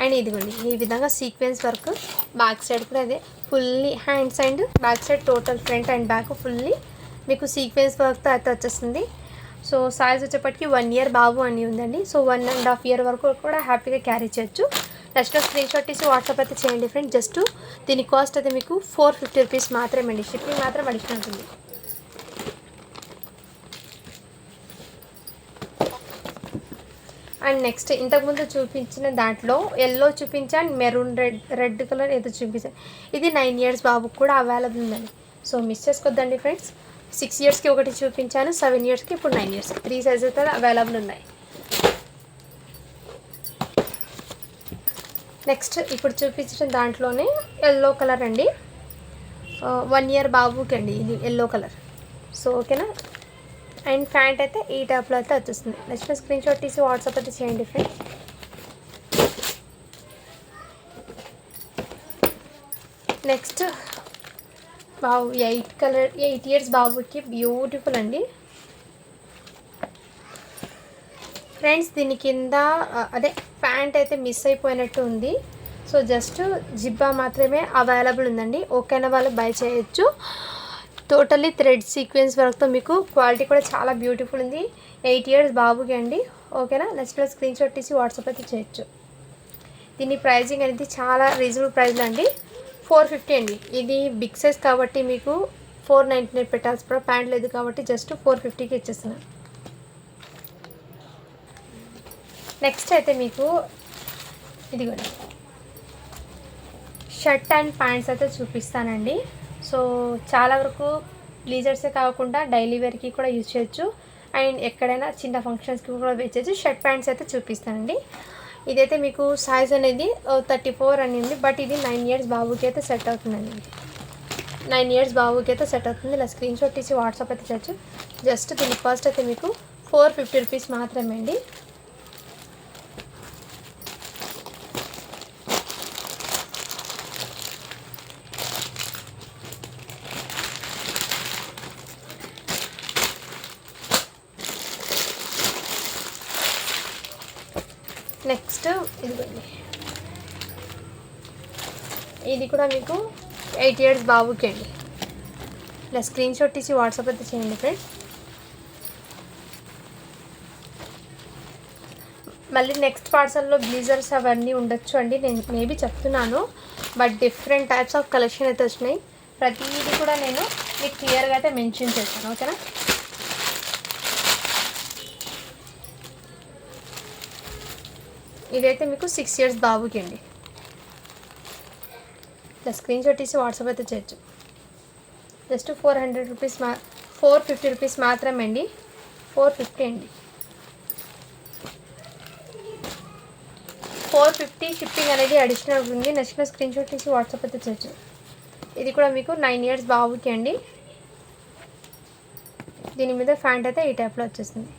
అండ్ ఇదిగోండి ఈ విధంగా సీక్వెన్స్ వర్క్. బ్యాక్ సైడ్ కూడా అదే fully hands and back side total front and back fully మీకు సీక్వెన్స్ వర్క్తో అయితే వచ్చేస్తుంది. సో సైజ్ వచ్చేప్పటికి 1 ఇయర్ బాబు అని ఉందండి. సో 1.5 ఇయర్ వరకు కూడా హ్యాపీగా క్యారీ చేయొచ్చు. నెక్స్ట్ స్క్రీన్ షాట్ తీసి వాట్సాప్ అయితే చేయండి ఫ్రెండ్. జస్ట్ దీని కాస్ట్ అయితే మీకు 450 రూపీస్ మాత్రమే అండి. షిప్పింగ్ మాత్రం అడిషనల్ ఉంటుంది. అండ్ నెక్స్ట్ ఇంతకుముందు చూపించిన దాంట్లో ఎల్లో చూపించాను, మెరూన్ రెడ్ కలర్ ఏదో చూపించాను. ఇది 9 ఇయర్స్ బాబుకి కూడా అవైలబుల్ ఉందండి. సో మిస్ చేసుకోవద్దండి ఫ్రెండ్స్. 6 ఇయర్స్కి ఒకటి చూపించాను, 7 ఇయర్స్కి ఇప్పుడు 9 ఇయర్స్ 3 సైజెస్ అయితే అవైలబుల్ ఉన్నాయి. నెక్స్ట్ ఇప్పుడు చూపించిన దాంట్లోనే ఎల్లో కలర్ అండి. 1 ఇయర్ బాబుకి అండి ఇది ఎల్లో కలర్. సో ఓకేనా. అండ్ ప్యాంట్ అయితే ఈ టైప్లో అయితే వచ్చేస్తుంది. నెక్స్ట్ స్క్రీన్ షాట్ తీసి వాట్సాప్ అయితే చేయండి ఫ్రెండ్స్. నెక్స్ట్ బాబు 8 ఇయర్స్ బాబుకి బ్యూటిఫుల్ అండి ఫ్రెండ్స్. దీని కింద అదే ప్యాంట్ అయితే మిస్ అయిపోయినట్టు ఉంది. సో జస్ట్ జిబ్బా మాత్రమే అవైలబుల్ ఉందండి. ఓకేనా వాళ్ళు బై చేయొచ్చు. టోటల్లీ థ్రెడ్ సీక్వెన్స్ వర్క్తో మీకు క్వాలిటీ కూడా చాలా బ్యూటిఫుల్ ఉంది. 8 ఇయర్స్ బాబుకి అండి. ఓకేనా. నెక్స్ట్ స్క్రీన్ షాట్ తీసి వాట్సాప్ అయితే చేయొచ్చు. దీని ప్రైజింగ్ అనేది చాలా రీజనబుల్ ప్రైస్లో అండి. 450 అండి. ఇది బిగ్ సైజ్ కాబట్టి మీకు 499 పెట్టాల్సి ప్యాంట్ లేదు కాబట్టి జస్ట్ 450కి ఇచ్చేస్తున్నాను. నెక్స్ట్ అయితే మీకు ఇదిగోండి షర్ట్ అండ్ ప్యాంట్స్ అయితే చూపిస్తానండి. సో చాలా వరకు బ్లీజర్సే కాకుండా డైలీ వేర్కి కూడా యూజ్ చేయొచ్చు. అండ్ ఎక్కడైనా చిన్న ఫంక్షన్స్కి కూడా వేయచ్చు. షర్ట్ ప్యాంట్స్ అయితే చూపిస్తానండి. ఇదైతే మీకు సైజ్ అనేది 34 అని ఉంది. బట్ ఇది 9 ఇయర్స్ బాబుకి అయితే సెట్ అవుతుందండి. 9 ఇయర్స్ బాబుకి అయితే సెట్ అవుతుంది. ఇలా స్క్రీన్ షాట్ తీసి వాట్సాప్ అయితే చేయొచ్చు. జస్ట్ దీని కాస్ట్ అయితే మీకు 450 రూపీస్ మాత్రమే అండి. నెక్స్ట్ ఇదిగోండి ఇది కూడా మీకు 8 ఇయర్స్ బాబుకి అండి. ఇలా స్క్రీన్ షాట్ తీసి వాట్సాప్ అయితే చేయండి ఫ్రెండ్స్. మళ్ళీ నెక్స్ట్ పార్సల్లో బ్లీజర్స్ అవన్నీ ఉండొచ్చు అండి. నేను మేబీ చెప్తున్నాను. But different types of collection అయితే వచ్చినాయి. ప్రతిదీ కూడా నేను మీకు క్లియర్గా అయితే మెన్షన్ చేస్తాను. ఓకేనా. ఇదైతే మీకు 6 ఇయర్స్ బాబుకి అండి. ఇలా స్క్రీన్ షాట్ తీసి వాట్సాప్ అయితే చేయొచ్చు. జస్ట్ 450 రూపీస్ మాత్రమే అండి. 450 అండి. 450 షిప్పింగ్ అనేది అడిషనల్ ఉంది. నెక్స్ట్ స్క్రీన్ షాట్ తీసి వాట్సాప్ అయితే చేయొచ్చు. ఇది కూడా మీకు 9 ఇయర్స్ బాబుకి అండి. దీని మీద ప్యాంట్ అయితే ఈ టైప్లో వచ్చేస్తుంది.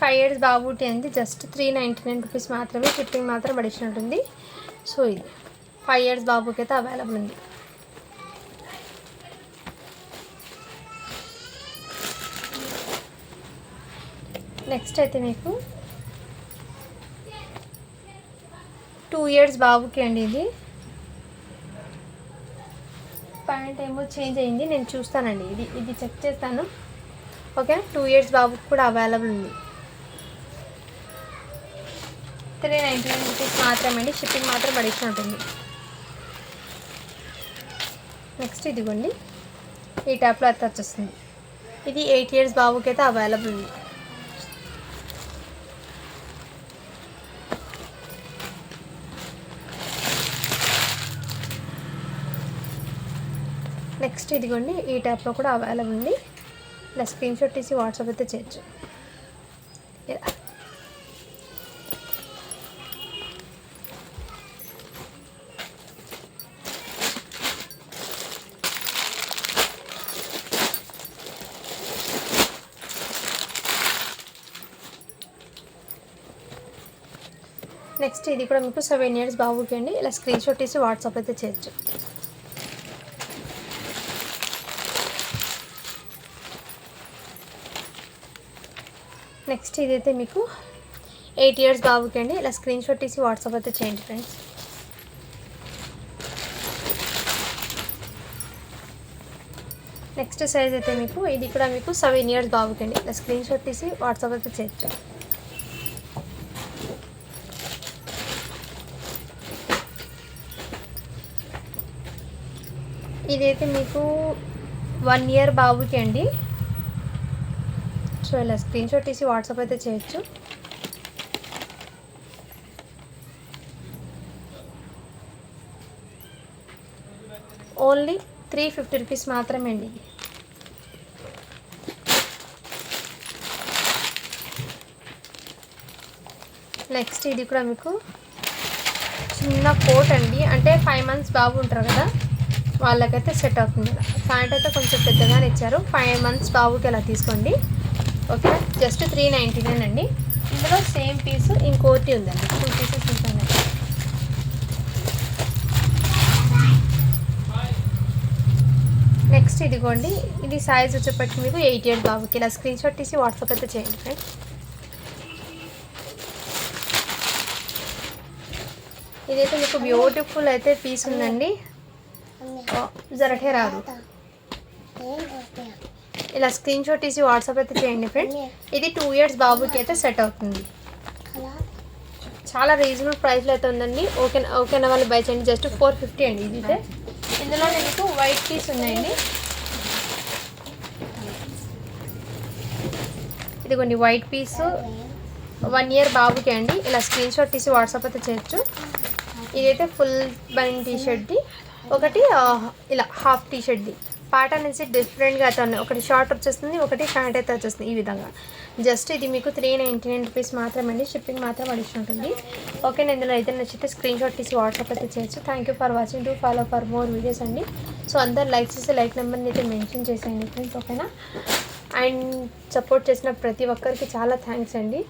ఫైవ్ ఇయర్స్ బాబుటి అండి. జస్ట్ 399 రూపీస్ మాత్రమే. షిప్పింగ్ మాత్రం అడిషనల్ ఉంటుంది. సో ఇది 5 ఇయర్స్ బాబుకి అయితే అవైలబుల్ ఉంది. నెక్స్ట్ అయితే మీకు 2 ఇయర్స్ బాబుకి అండి. ఇది ప్యాంట్ ఏమో చేంజ్ అయింది, నేను చూస్తానండి. ఇది చెక్ చేస్తాను. ఓకే, 2 ఇయర్స్ బాబుకి కూడా అవైలబుల్ ఉంది. 399 రూపీస్ మాత్రమే అండి. షిప్పింగ్ మాత్రం అడిషన్ ఉంటుంది. నెక్స్ట్ ఇదిగోండి, ఈ ట్యాప్లో అయితే వచ్చేస్తుంది. ఇది 8 ఇయర్స్ బాబుకి అయితే అవైలబుల్ ఉంది. నెక్స్ట్ ఇదిగోండి, ఈ ట్యాప్లో కూడా అవైలబుల్ ఉంది. ఇలా స్క్రీన్ షాట్ తీసి వాట్సాప్ అయితే చేయొచ్చు. ఇలా నెక్స్ట్ ఇది కూడా మీకు 7 ఇయర్స్ బాబుకి అండి. ఇలా స్క్రీన్ షాట్ తీసి వాట్సాప్ అయితే చేయొచ్చు. నెక్స్ట్ ఇదైతే మీకు 8 ఇయర్స్ బాబుకి అండి. ఇలా స్క్రీన్ షాట్ తీసి వాట్సాప్ అయితే చేయండి ఫ్రెండ్స్. నెక్స్ట్ సైజ్ అయితే మీకు ఇది కూడా మీకు 7 ఇయర్స్ బాబుకి అండి. ఇలా స్క్రీన్ షాట్ తీసి వాట్సాప్ అయితే చేయొచ్చు. ఇదైతే మీకు 1 ఇయర్ బాబుకి అండి. సో ఇలా స్క్రీన్ షాట్ తీసి వాట్సాప్ అయితే చేయొచ్చు. ఓన్లీ 350 రూపీస్ మాత్రమే అండి. నెక్స్ట్ ఇది కూడా మీకు చిన్న కోట్ అండి. అంటే 5 మంత్స్ బాబు ఉంటారు కదా, వాళ్ళకైతే సెట్ అవుతుంది. ప్యాంట్ అయితే కొంచెం పెద్దగానే ఇచ్చారు. 5 మంత్స్ బాబుకి అలా తీసుకోండి. ఓకే, జస్ట్ 399 అండి. ఇందులో సేమ్ పీస్ ఇంకోటి ఉందండి, 2 పీసెస్ ఉంటాయి. నెక్స్ట్ ఇదిగోండి, ఇది సైజ్ వచ్చేప్పటికి మీకు 8 ఇయర్స్ బాబుకి. ఇలా స్క్రీన్ షాట్ తీసి వాట్సాప్ అయితే చేయండి ఫ్రెండ్స్. ఇదైతే మీకు బ్యూటిఫుల్ అయితే పీస్ ఉందండి. జరటే రాదు. ఇలా స్క్రీన్ షాట్ తీసి వాట్సాప్ అయితే చేయండి ఫ్రెండ్స్. ఇది 2 ఇయర్స్ బాబుకి అయితే సెట్ అవుతుంది. చాలా రీజనబుల్ ప్రైస్లో అయితే ఉందండి. ఓకేనా వాళ్ళు బై చేయండి. జస్ట్ 450 అండి ఇది అయితే. ఇందులో మీకు వైట్ పీస్ ఉన్నాయండి. ఇదిగోండి వైట్ పీస్ 1 ఇయర్ బాబుకి అండి. ఇలా స్క్రీన్ షాట్ తీసి వాట్సాప్ అయితే చేయొచ్చు. ఇదైతే ఫుల్ బైన్ టీషర్ట్ది, ఒకటి ఇలా హాఫ్ టీషర్ట్ది. ప్యాటర్న్ నుంచి డిఫరెంట్గా అయితే ఉన్నాయి. ఒకటి షార్ట్ వచ్చేస్తుంది, ఒకటి ప్యాంట్ అయితే వచ్చేస్తుంది. ఈ విధంగా జస్ట్ ఇది మీకు 399 రూపీస్ మాత్రమే అండి. షిప్పింగ్ మాత్రం అడిషన్ ఉంటుంది. ఓకే, నేను ఇందులో అయితే నచ్చితే స్క్రీన్ షాట్ తీసి వాట్సాప్ అయితే చేయొచ్చు. Thank you for watching. Do follow for more videos అండి. సో అందరు లైక్ చేసి లైక్ నెంబర్ని అయితే మెన్షన్ చేసేయండి ఫ్రెండ్స్. ఓకేనా, అండ్ సపోర్ట్ చేసిన ప్రతి ఒక్కరికి చాలా థ్యాంక్స్ అండి.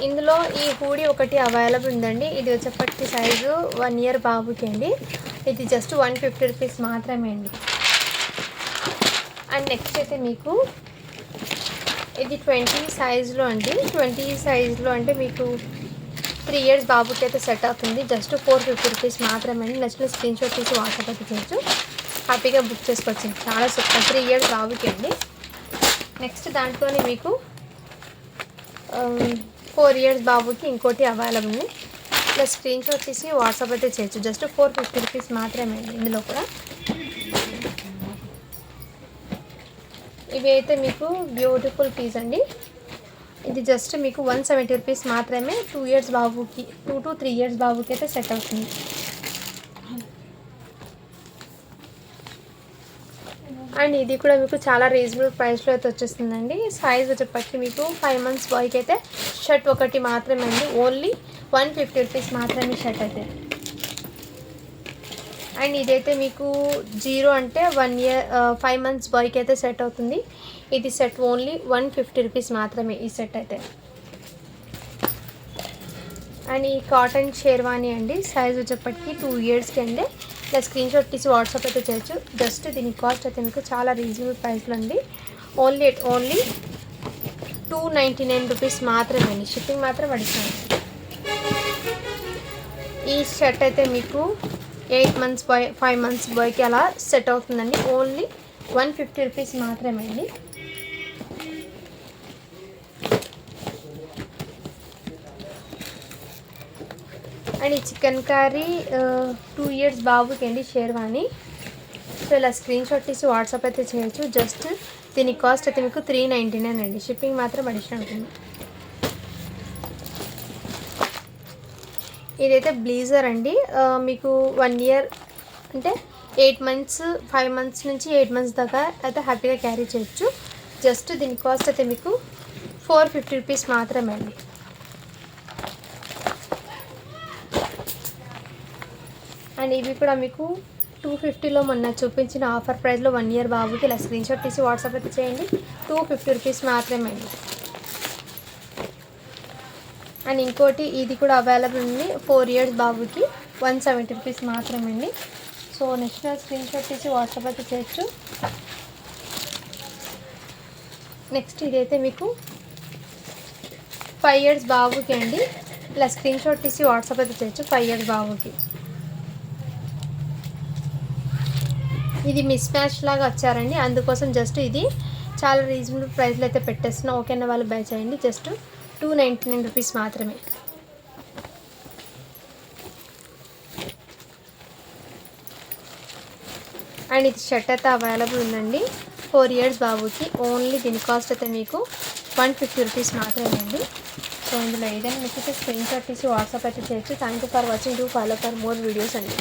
ఇందులో ఈ హూడీ ఒకటి అవైలబుల్ ఉందండి. ఇది వచ్చేప్పటికి సైజు 1 ఇయర్ బాబుకి అండి. ఇది జస్ట్ 150 రూపీస్ మాత్రమే అండి. అండ్ నెక్స్ట్ అయితే మీకు ఇది 20 సైజులో అండి. 20 సైజులో అంటే మీకు 3 ఇయర్స్ బాబుకి అయితే సెట్ అవుతుంది. జస్ట్ 450 రూపీస్ మాత్రమే అండి. నచ్చిన స్క్రీన్ షాట్ తీసి వాట్సాప్ అయితే చేయొచ్చు. హ్యాపీగా బుక్ చేసుకోవచ్చు. చాలా సూపర్, 3 ఇయర్స్ బాబుకి అండి. నెక్స్ట్ దాంట్లోనే మీకు 4 ఇయర్స్ బాబుకి ఇంకోటి అవైలబుల్ ఉంది. ఇలా స్క్రీన్ షాట్ తీసి వాట్సాప్ అయితే చేయొచ్చు. జస్ట్ 450 రూపీస్ మాత్రమే అండి. ఇందులో కూడా ఇవి అయితే మీకు బ్యూటిఫుల్ పీస్ అండి. ఇది జస్ట్ మీకు 170 రూపీస్ మాత్రమే. 2 ఇయర్స్ బాబుకి, 2 to 3 ఇయర్స్ బాబుకి అయితే సెట్ అవుతుంది. అండ్ ఇది కూడా మీకు చాలా రీజనబుల్ ప్రైస్లో అయితే వచ్చేస్తుందండి. సైజ్ వచ్చేప్పటికి మీకు 5 మంత్స్ బాయ్కి అయితే షర్ట్ ఒకటి మాత్రమే అండి. ఓన్లీ 150 రూపీస్ మాత్రమే షర్ట్ అయితే. అండ్ ఇదైతే మీకు 0 అంటే 1 ఇయర్ 5 మంత్స్ బాయ్కి అయితే సెట్ అవుతుంది. ఇది సెట్ ఓన్లీ 150 రూపీస్ మాత్రమే ఈ సెట్ అయితే. అండ్ ఈ కాటన్ షేర్వానీ అండి, సైజ్ వచ్చేప్పటికి 2 ఇయర్స్కి అండి. ఇలా స్క్రీన్ షాట్ తీసి వాట్సాప్ అయితే చేయొచ్చు. జస్ట్ దీని కాస్ట్ అయితే మీకు చాలా రీజనబుల్ ప్రైస్లో అండి. ఓన్లీ 299 రూపీస్ మాత్రమే అండి. షిప్పింగ్ మాత్రం అడిషనల్. ఈ షర్ట్ అయితే మీకు 8 మంత్స్ బాయ్ 5 మంత్స్ బాయ్కి అలా సెట్ అవుతుందండి. ఓన్లీ 150 రూపీస్ మాత్రమే అండి. అండ్ ఈ చికెన్ కర్రీ 2 ఇయర్స్ బాబుకి అండి షేర్వానీ. సో ఇలా స్క్రీన్ షాట్ తీసి వాట్సాప్ అయితే చేయొచ్చు. జస్ట్ దీని కాస్ట్ అయితే మీకు 399 అండి. షిప్పింగ్ మాత్రం అడిషనల్ ఉంటుంది. ఇదైతే బ్లీజర్ అండి. మీకు 1 ఇయర్ అంటే 8 మంత్స్ 5 మంత్స్ నుంచి 8 మంత్స్ దాకా అయితే హ్యాపీగా క్యారీ చేయొచ్చు. జస్ట్ దీని కాస్ట్ అయితే మీకు 450 రూపీస్ మాత్రమే అండి. అండ్ ఇవి కూడా మీకు 250లో మొన్న చూపించిన ఆఫర్ ప్రైస్లో 1 ఇయర్ బాబుకి ఇలా స్క్రీన్ షాట్ తీసి వాట్సాప్ అయితే చేయండి. 250 రూపీస్ మాత్రమే అండి. అండ్ ఇంకోటి ఇది కూడా అవైలబుల్ ఉంది 4 ఇయర్స్ బాబుకి 170 రూపీస్ మాత్రమే అండి. సో నెక్స్ట్ స్క్రీన్ షాట్ తీసి వాట్సాప్ అయితే చేయొచ్చు. నెక్స్ట్ ఇదైతే మీకు 5 ఇయర్స్ బాబుకి అండి. ఇలా స్క్రీన్ షాట్ తీసి వాట్సాప్ అయితే చేయొచ్చు. 5 ఇయర్స్ బాబుకి ఇది మిస్ మ్యాచ్ లాగా వచ్చారండి. అందుకోసం జస్ట్ ఇది చాలా రీజనబుల్ ప్రైస్లో అయితే పెట్టేస్తున్నాం. ఓకేనా వాళ్ళు బై చేయండి. జస్ట్ 299 రూపీస్ మాత్రమే. అండ్ ఇది షర్ట్ అయితే అవైలబుల్ ఉందండి 4 ఇయర్స్ బాబుకి. ఓన్లీ దీని కాస్ట్ అయితే మీకు 150 రూపీస్ మాత్రమే అండి. సో ఇందులో ఏదైనా మీకు స్క్రీన్ షాట్ తీసి వాట్సాప్ అయితే చేయొచ్చు. Thank you for watching. Do follow for more videos అండి.